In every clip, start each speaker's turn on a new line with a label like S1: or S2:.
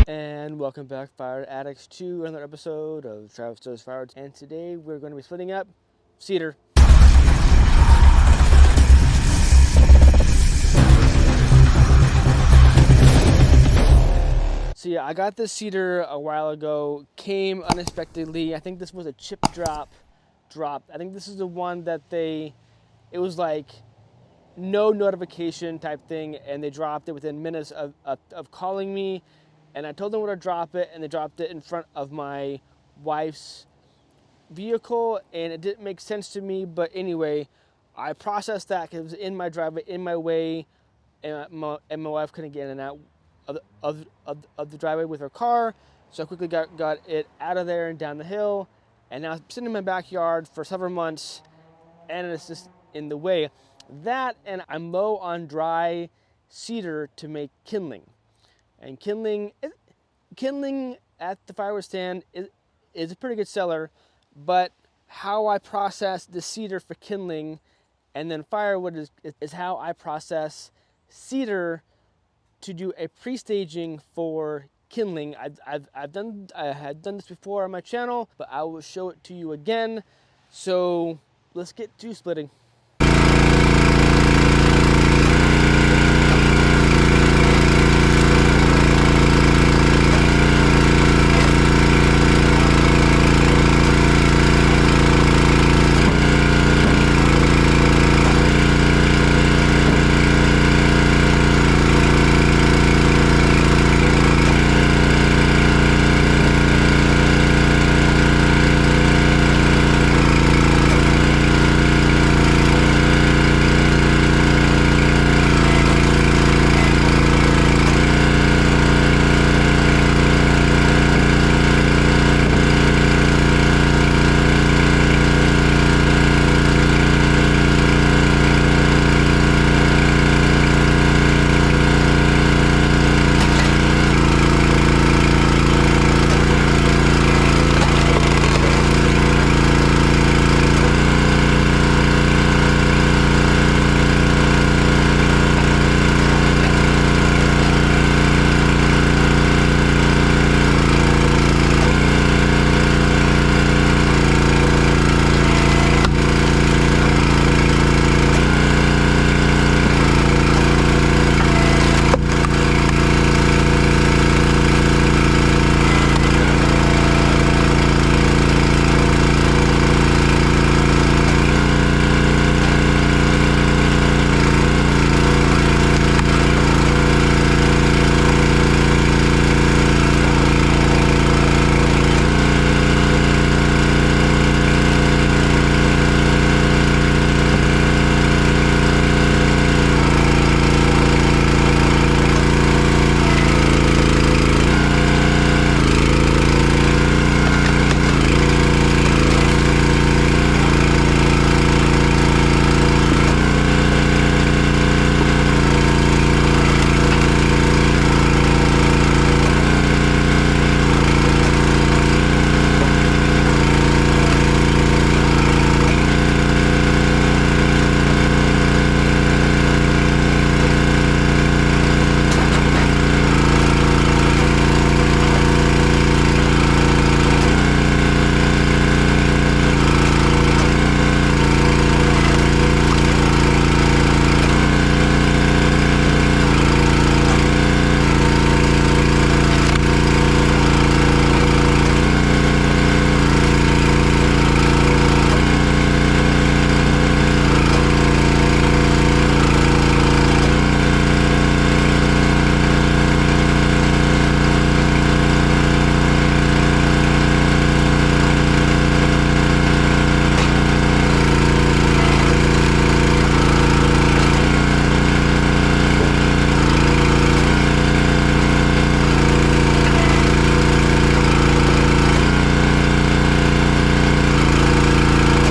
S1: And welcome back, Fire Addicts, to another episode of Travis Does Fire. And today we're going to be splitting up cedar. So yeah, I got this cedar a while ago. Came unexpectedly. I think this was a chip drop. I think this is the one that it was like no notification type thing, and they dropped it within minutes of calling me. And I told them where to drop it, and they dropped it in front of my wife's vehicle, and it didn't make sense to me. But anyway, I processed that because it was in my driveway, in my way, and my wife couldn't get in and out of the driveway with her car. So I quickly got it out of there and down the hill, and now it's sitting in my backyard for several months, and it's just in the way. That, and I'm low on dry cedar to make kindling. And kindling at the firewood stand is a pretty good seller, but how I process the cedar for kindling and then firewood is how I process cedar to do a pre-staging for kindling. I had done this before on my channel, but I will show it to you again. So let's get to splitting.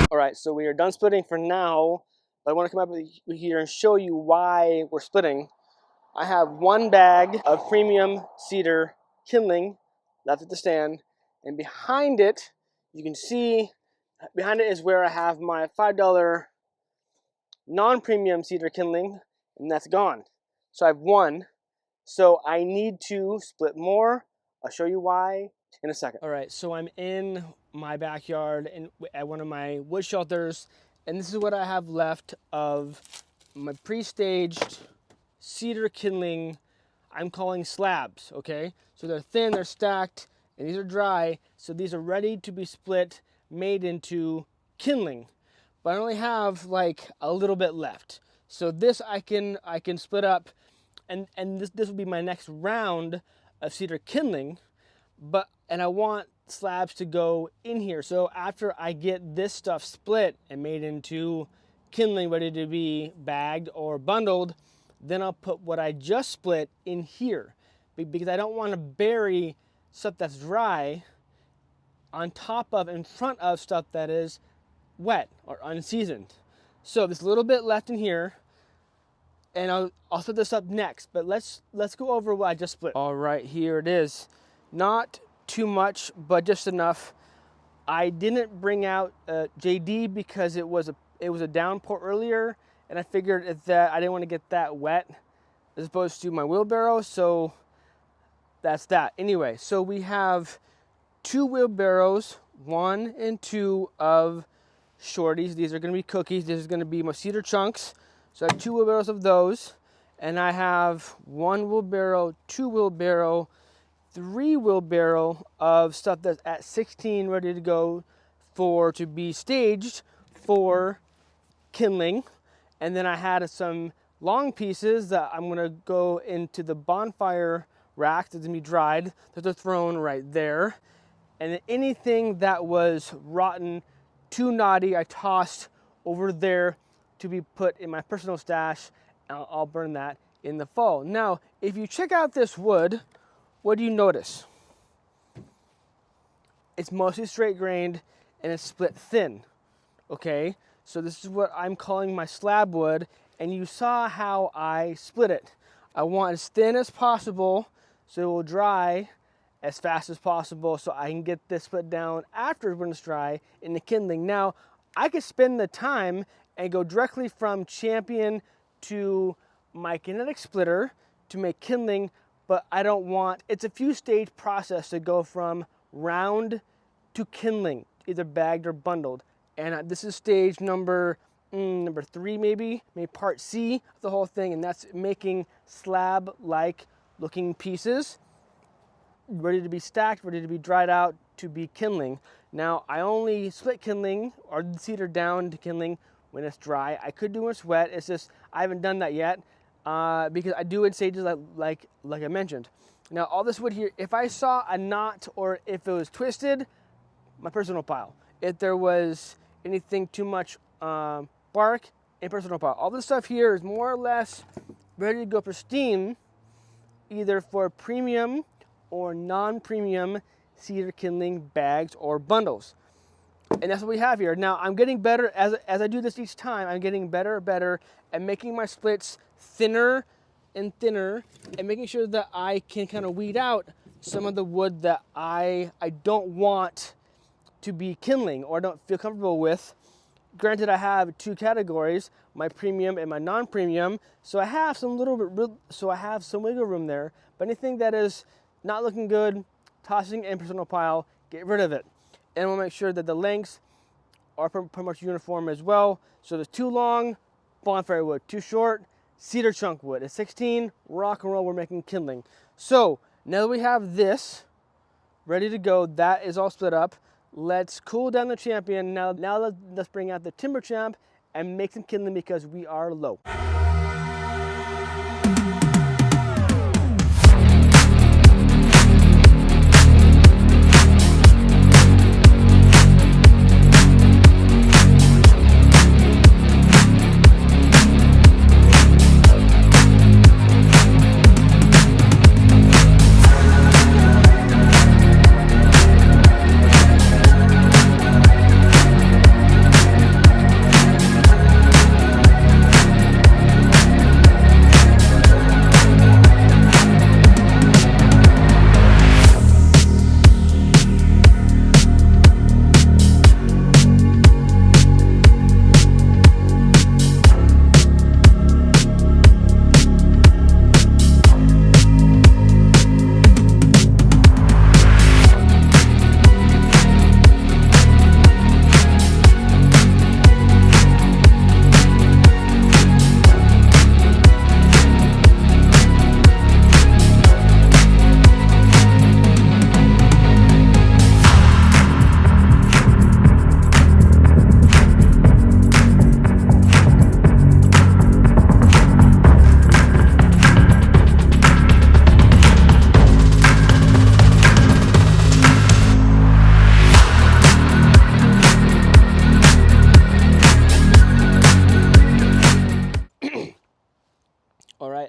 S1: Alright, so we are done splitting for now, but I want to come up here and show you why we're splitting. I have one bag of premium cedar kindling left at the stand, and behind it, you can see, behind it is where I have my $5 non-premium cedar kindling, and that's gone. So I have one. So I need to split more
S2: I'll show you why in a second.
S1: All right, so I'm in my backyard at one of my wood shelters, and this is what I have left of my pre-staged cedar kindling. I'm calling slabs, okay? So they're thin, they're stacked, and these are dry, so these are ready to be split, made into kindling. But I only have like a little bit left. So this I can split up, and this will be my next round of cedar kindling. And I want slabs to go in here. So after I get this stuff split and made into kindling ready to be bagged or bundled, then I'll put what I just split in here, because I don't want to bury stuff that's dry on top of, in front of stuff that is wet or unseasoned. So there's a little bit left in here, and I'll set this up next, but let's go over what I just split. All right, here it is. Not too much, but just enough. I didn't bring out JD because it was a downpour earlier, and I figured that I didn't want to get that wet as opposed to my wheelbarrow, so that's that. Anyway, so we have 2 wheelbarrows, 1 and 2 of shorties. These are going to be cookies. This is going to be my cedar chunks. So I have 2 wheelbarrows of those, and I have 1 wheelbarrow, 2 wheelbarrow, 3 wheelbarrow of stuff that's at 16 ready to go to be staged for kindling. And then I had some long pieces that I'm gonna go into the bonfire rack that's gonna be dried, that are thrown right there. And then anything that was rotten, too naughty, I tossed over there to be put in my personal stash. I'll burn that in the fall. Now, if you check out this wood, what do you notice? It's mostly straight grained and it's split thin, okay? So this is what I'm calling my slab wood, and you saw how I split it. I want as thin as possible so it will dry as fast as possible so I can get this split down after when it's dry in the kindling. Now, I could spend the time and go directly from Champion to my kinetic splitter to make kindling, but I don't want, it's a few stage process to go from round to kindling, either bagged or bundled. And this is stage number 3 maybe part C of the whole thing, and that's making slab-like looking pieces ready to be stacked, ready to be dried out to be kindling. Now, I only split kindling or the cedar down to kindling when it's dry. I could do when it's wet. It's just I haven't done that yet because I do in stages like I mentioned. Now, all this wood here, if I saw a knot or if it was twisted, my personal pile. If there was anything too much bark, in personal pile. All this stuff here is more or less ready to go for steam, either for premium or non-premium cedar kindling bags or bundles. And that's what we have here. Now, I'm getting better, as I do this each time, I'm getting better and better at making my splits thinner and thinner, and making sure that I can kind of weed out some of the wood that I don't want to be kindling or don't feel comfortable with. Granted, I have 2 categories, my premium and my non-premium, so I have some wiggle room there. But anything that is not looking good, tossing in personal pile, get rid of it. And we'll make sure that the lengths are pretty much uniform as well. So there's too long, bonfire wood, too short, cedar chunk wood. At 16, rock and roll, we're making kindling. So now that we have this ready to go, that is all split up. Let's cool down the Champion. Now let's bring out the Timber Champ and make some kindling because we are low.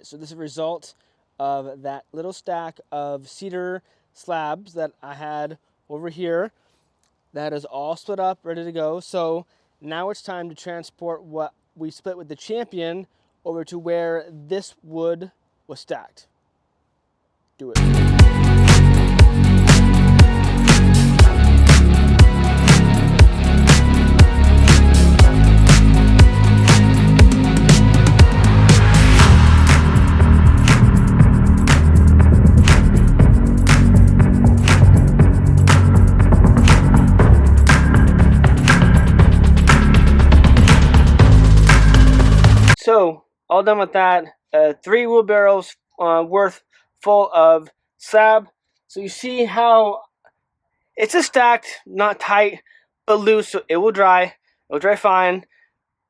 S1: So this is a result of that little stack of cedar slabs that I had over here. That is all split up, ready to go. So now it's time to transport what we split with the Champion over to where this wood was stacked. Do it. So, all done with that. 3 wheelbarrows worth full of slab. So you see how it's just stacked, not tight, but loose, so it will dry. It will dry fine.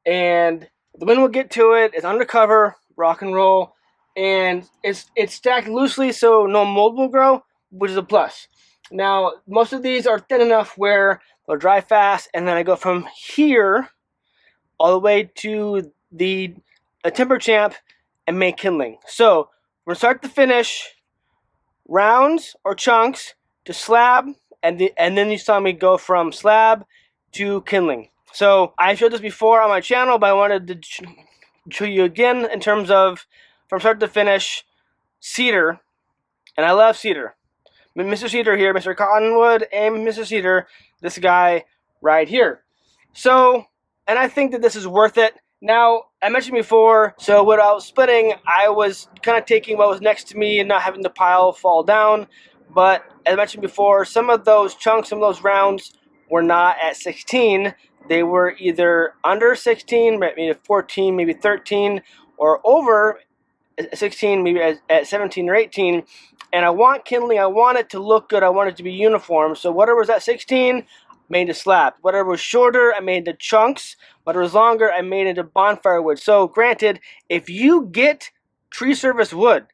S1: And the wind will get to it. It's undercover, rock and roll. And it's stacked loosely so no mold will grow, which is a plus. Now, most of these are thin enough where they'll dry fast. And then I go from here all the way to the Timber Champ and make kindling. So from start to finish, rounds or chunks to slab, and then you saw me go from slab to kindling. So I showed this before on my channel, but I wanted to show you again in terms of from start to finish cedar, and I love cedar. Mr. Cedar here, Mr. Cottonwood, and Mr. Cedar, this guy right here. So, and I think that this is worth it. Now, I mentioned before, so when I was splitting, I was kind of taking what was next to me and not having the pile fall down. But as I mentioned before, some of those chunks, some of those rounds were not at 16. They were either under 16, maybe 14, maybe 13, or over 16, maybe at 17 or 18. And I want kindling, I want it to look good, I want it to be uniform. So whatever was at 16, made a slab. Whatever was shorter, I made the chunks. Whatever was longer, I made into bonfire wood. So granted, if you get tree service wood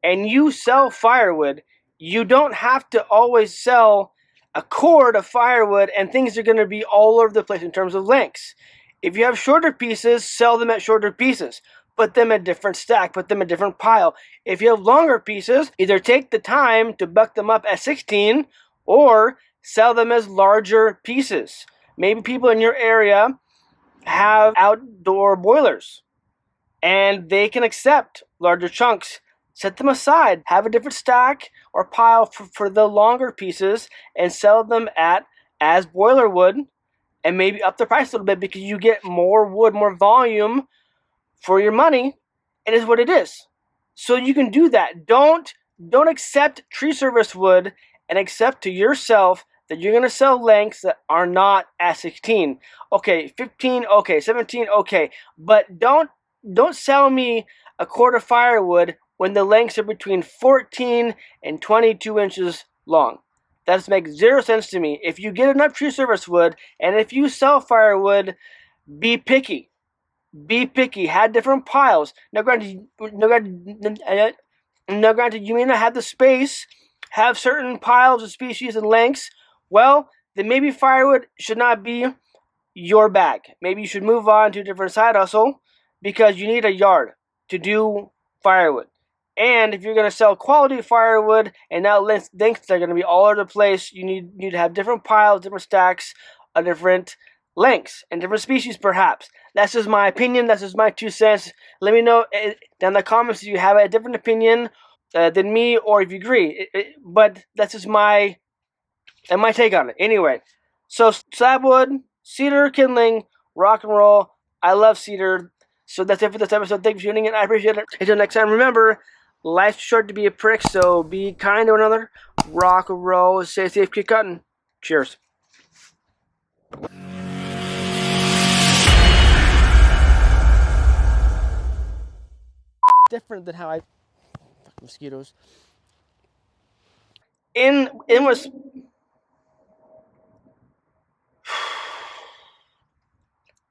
S1: and you sell firewood, you don't have to always sell a cord of firewood and things are going to be all over the place in terms of lengths. If you have shorter pieces, sell them at shorter pieces. Put them in a different stack, put them in a different pile. If you have longer pieces, either take the time to buck them up at 16 or sell them as larger pieces. Maybe people in your area have outdoor boilers and they can accept larger chunks. Set them aside, have a different stack or pile for the longer pieces and sell them as boiler wood and maybe up the price a little bit because you get more wood, more volume for your money. It is what it is. So you can do that. Don't accept tree service wood and accept to yourself that you're going to sell lengths that are not at 16. Okay, 15, okay, 17, okay. But don't sell me a cord of firewood when the lengths are between 14 and 22 inches long. That just makes zero sense to me. If you get enough tree service wood and if you sell firewood, be picky. Be picky. Have different piles. Now, granted, you may not have the space. Have certain piles of species and lengths. Well, then maybe firewood should not be your bag. Maybe you should move on to a different side hustle because you need a yard to do firewood. And if you're going to sell quality firewood and now lengths are going to be all over the place, you need to have different piles, different stacks, of different lengths and different species perhaps. That's just my opinion. That's just my 2 cents. Let me know down in the comments if you have a different opinion than me or if you agree. But that's just my take on it. Anyway, so slabwood, cedar, kindling, rock and roll. I love cedar. So that's it for this episode. Thanks for tuning in. I appreciate it. Until next time, remember, life's short to be a prick, so be kind to one another. Rock and roll. Stay safe. Keep cutting. Cheers. Different than how I fuck mosquitoes in was